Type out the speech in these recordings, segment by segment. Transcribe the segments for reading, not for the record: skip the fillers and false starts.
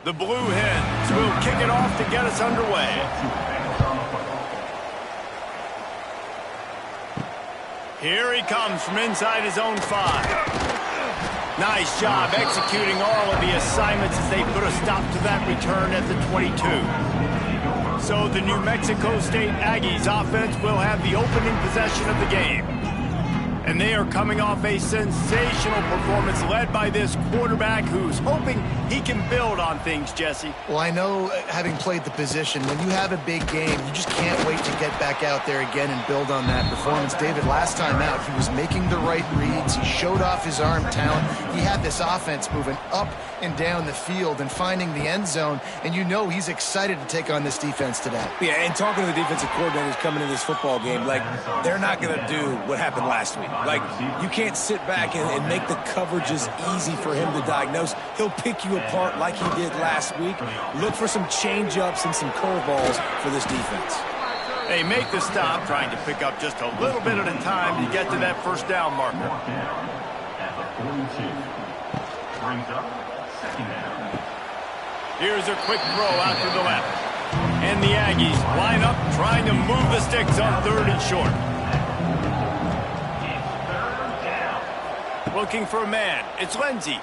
The Blue Hens will kick it off to get us underway. Here he comes from inside his own 5. Nice job executing all of the assignments as they put a stop to that return at the 22. So the New Mexico State Aggies offense will have the opening possession of the game. And they are coming off a sensational performance led by this quarterback who's hoping he can build on things, Jesse. Well, I know, having played the position, when you have a big game, you just can't wait to get back out there again and build on that performance. David, last time out, he was making the right reads. He showed off his arm talent. He had this offense moving up and down the field and finding the end zone, and you know he's excited to take on this defense today. Yeah, and talking to the defensive coordinators coming into this football game, like, they're not going to do what happened last week. Like, you can't sit back and make the coverages easy for him to diagnose. He'll pick you apart like he did last week. Look for some change-ups and some curveballs for this defense. They make the stop, trying to pick up just a little bit at a time to get to that first down marker. Here's a quick throw out to the left. And the Aggies line up, trying to move the sticks on 3rd and short. Looking for a man. It's Lindsey.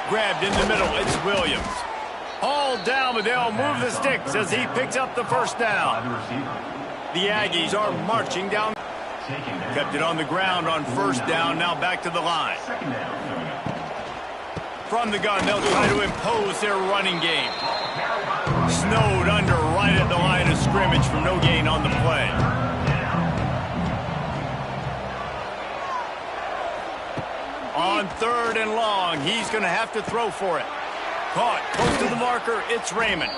Grabbed in the middle. It's Williams. Hauled down, but they'll move the sticks as he picks up the first down. The Aggies are marching down. Kept it on the ground on first down. Now back to the line. From the gun, they'll try to impose their running game. Snowed under right at the line of scrimmage for no gain on the play. On 3rd and long, he's going to have to throw for it. Caught close to the marker, it's Raymond.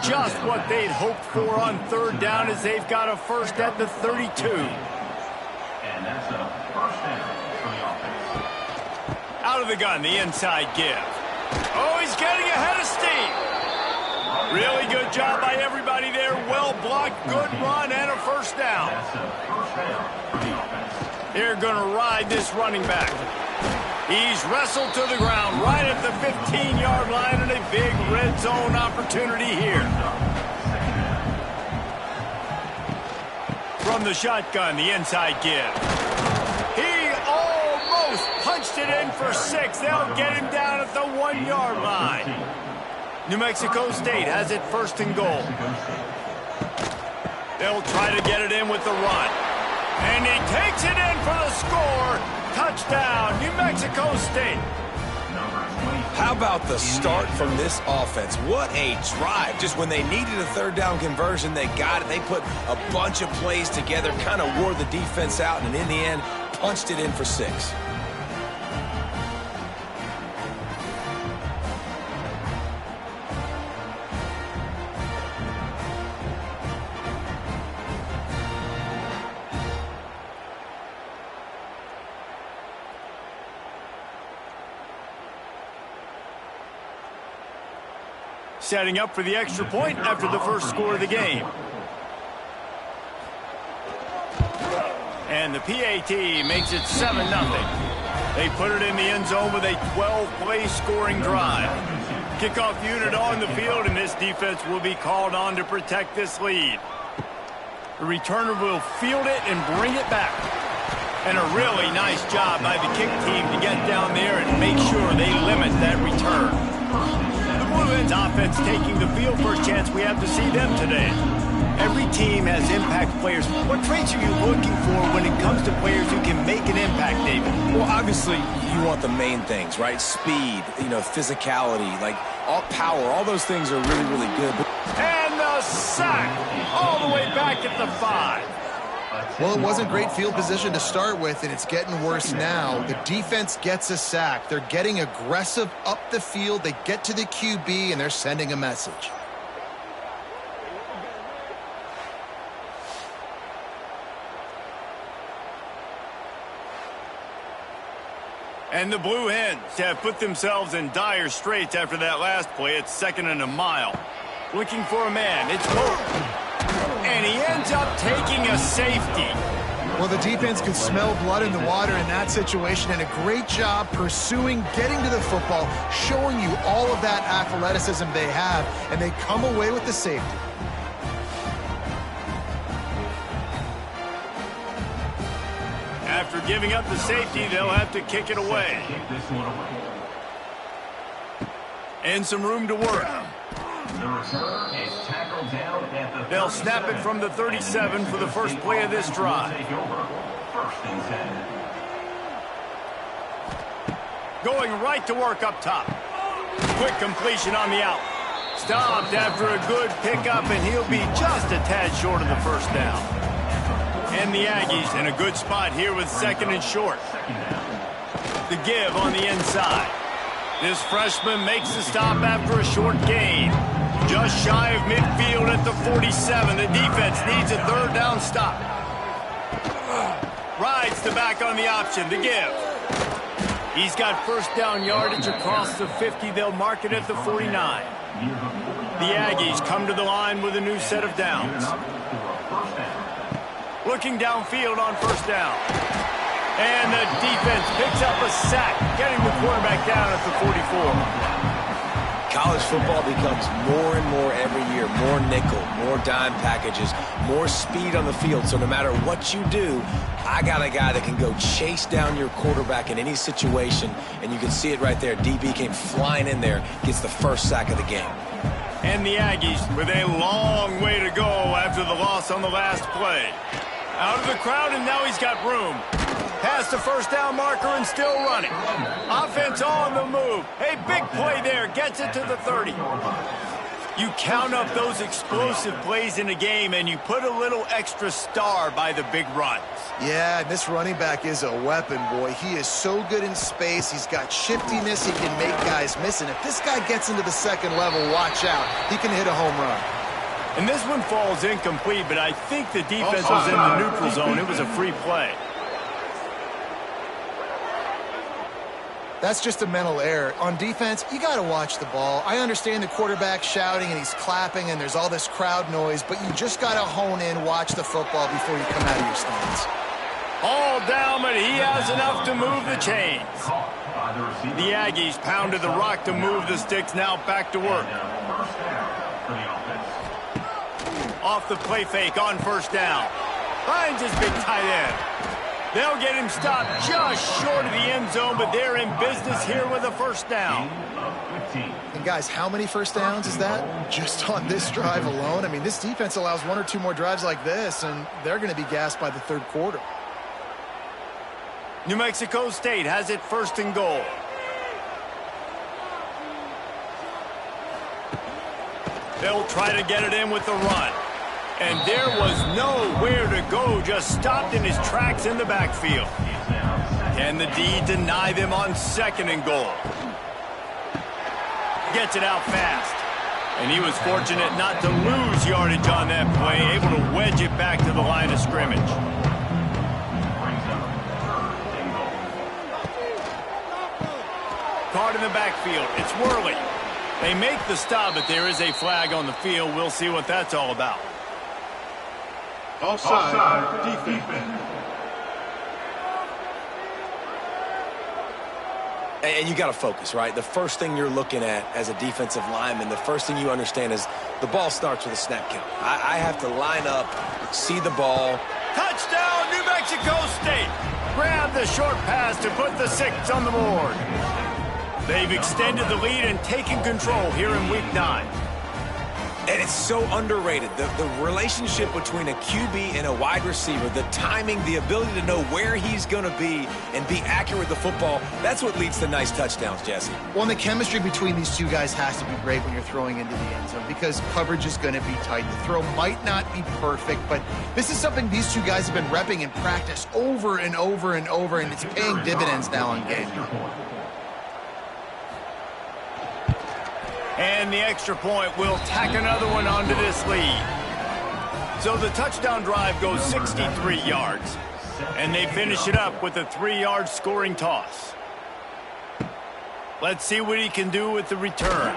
Just what they'd hoped for on 3rd down as they've got a first at the 32. And that's a first down for the offense. Out of the gun, the inside give. Oh, he's getting ahead of steam. Really good job by everybody there. Well blocked, good run, and a first down. That's a first down for the offense. They're going to ride this running back. He's wrestled to the ground right at the 15-yard line, and a big red zone opportunity here. From the shotgun, the inside give. He almost punched it in for 6. They'll get him down at the 1-yard line. New Mexico State has it 1st and goal. They'll try to get it in with the run. And he takes it in for the score. Touchdown, New Mexico State. How about the start from this offense? What a drive. Just when they needed a 3rd down conversion, they got it. They put a bunch of plays together, kind of wore the defense out, and in the end, punched it in for 6. Setting up for the extra point after the first score of the game. And the PAT makes it 7-0. They put it in the end zone with a 12-play scoring drive. Kickoff unit on the field, and this defense will be called on to protect this lead. The returner will field it and bring it back. And a really nice job by the kick team to get down there and make sure they limit that return. Blue Hens offense taking the field. First chance we have to see them today. Every team has impact players. What traits are you looking for when it comes to players who can make an impact, David? Well, obviously, you want the main things, right? Speed, physicality, like all power. All those things are really, really good. And the sack all the way back at the 5. Well, it wasn't great field position to start with, and it's getting worse now. The defense gets a sack. They're getting aggressive up the field. They get to the QB, and they're sending a message. And the Blue Hens have put themselves in dire straits after that last play. It's 2nd and a mile. Looking for a man. It's Pope. And he ends up taking a safety. Well, the defense could smell blood in the water in that situation, and a great job pursuing, getting to the football, showing you all of that athleticism they have, and they come away with the safety. After giving up the safety, they'll have to kick it away. And some room to work. They'll snap it from the 37 for the first play of this drive. Going right to work up top. Quick completion on the out. Stopped after a good pickup, and he'll be just a tad short of the first down. And the Aggies in a good spot here with second and short. The give on the inside. This freshman makes the stop after a short gain. Just shy of midfield at the 47. The defense needs a third down stop. Rides the back on the option. The give. He's got first down yardage across the 50. They'll mark it at the 49. The Aggies come to the line with a new set of downs. Looking downfield on first down. And the defense picks up a sack, getting the quarterback down at the 44. College football becomes more and more every year. More nickel, more dime packages, more speed on the field. So no matter what you do, I got a guy that can go chase down your quarterback in any situation. And you can see it right there. DB came flying in there, gets the first sack of the game. And the Aggies with a long way to go after the loss on the last play. Out of the crowd, and now he's got room. Past the first down marker and still running. Offense on the move. A big play there. Gets it to the 30. You count up those explosive plays in a game, and you put a little extra star by the big runs. Yeah, this running back is a weapon, boy. He is so good in space. He's got shiftiness. He can make guys miss. And if this guy gets into the second level, watch out. He can hit a home run. And this one falls incomplete, but I think the defense was in the neutral zone. It was a free play. That's just a mental error. On defense, you got to watch the ball. I understand the quarterback shouting and he's clapping and there's all this crowd noise, but you just got to hone in, watch the football before you come out of your stance. All down, but he has enough to move the chains. The Aggies pounded the rock to move the sticks, now back to work. Off the play fake on first down. Finds his big tight end. They'll get him stopped just short of the end zone, but they're in business here with a first down. And guys, how many first downs is that? Just on this drive alone? I mean, this defense allows one or two more drives like this, and they're going to be gassed by the third quarter. New Mexico State has it first and goal. They'll try to get it in with the run. And there was nowhere to go, just stopped in his tracks in the backfield. Can the D deny them on second and goal? Gets it out fast. And he was fortunate not to lose yardage on that play, able to wedge it back to the line of scrimmage. Caught in the backfield. It's Worley. They make the stop, but there is a flag on the field. We'll see what that's all about. Offside, defense. And you got to focus, right? The first thing you're looking at as a defensive lineman, the first thing you understand is the ball starts with a snap count. I have to line up, see the ball. Touchdown, New Mexico State. Grab the short pass to put the 6 on the board. They've extended the lead and taken control here in Week 9. And it's so underrated. The relationship between a QB and a wide receiver, the timing, the ability to know where he's going to be and be accurate with the football, that's what leads to nice touchdowns, Jesse. Well, and the chemistry between these two guys has to be great when you're throwing into the end zone because coverage is going to be tight. The throw might not be perfect, but this is something these two guys have been repping in practice over and over and over, and it's paying dividends now in game. And the extra point will tack another one onto this lead. So the touchdown drive goes 63 yards. And they finish it up with a 3-yard scoring toss. Let's see what he can do with the return.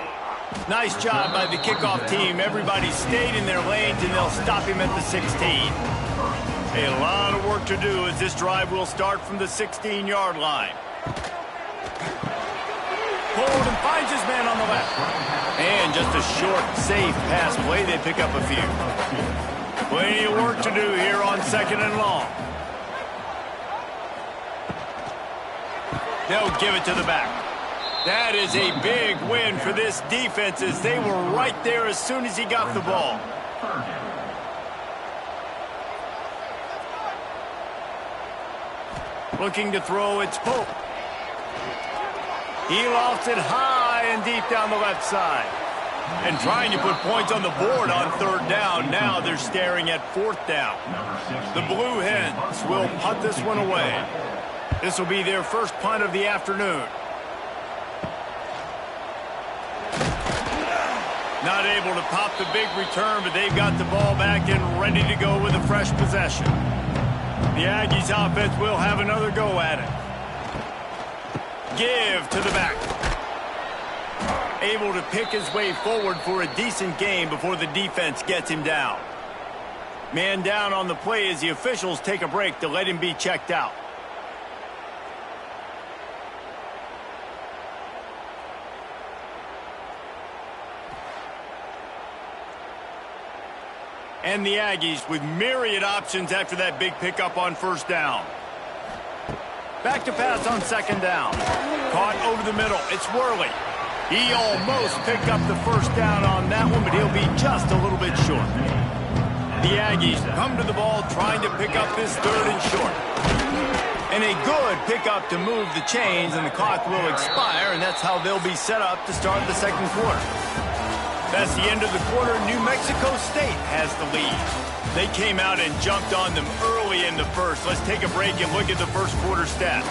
Nice job by the kickoff team. Everybody stayed in their lanes, and they'll stop him at the 16. A lot of work to do as this drive will start from the 16-yard line. Hold and finds his man on the left. And just a short, safe pass play. They pick up a few. Plenty of work to do here on 2nd and long. They'll give it to the back. That is a big win for this defense as they were right there as soon as he got the ball. Looking to throw, it's Pope. He lofts it high and deep down the left side. And trying to put points on the board on 3rd down. Now they're staring at 4th down. The Blue Hens will punt this one away. This will be their first punt of the afternoon. Not able to pop the big return, but they've got the ball back and ready to go with a fresh possession. The Aggies offense will have another go at it. Give to the back. Able to pick his way forward for a decent gain before the defense gets him down. Man down on the play as the officials take a break to let him be checked out. And the Aggies with myriad options after that big pickup on 1st down. Back to pass on 2nd down. Caught over the middle. It's Worley. He almost picked up the 1st down on that one, but he'll be just a little bit short. The Aggies come to the ball trying to pick up this 3rd and short. And a good pickup to move the chains, and the clock will expire, and that's how they'll be set up to start the 2nd quarter. That's the end of the quarter. New Mexico State has the lead. They came out and jumped on them early in the 1st. Let's take a break and look at the 1st quarter stats.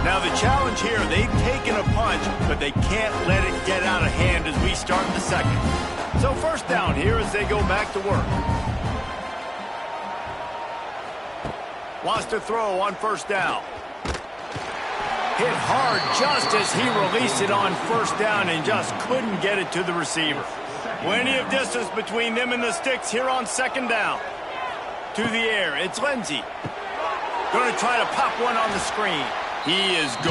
Now the challenge here, they've taken a punch, but they can't let it get out of hand as we start the 2nd. So 1st down here as they go back to work. Wants to throw on 1st down. Hit hard just as he released it on 1st down and just couldn't get it to the receiver. Plenty of distance between them and the sticks here on 2nd down. To the air, it's Lindsey. Going to try to pop one on the screen. He is going.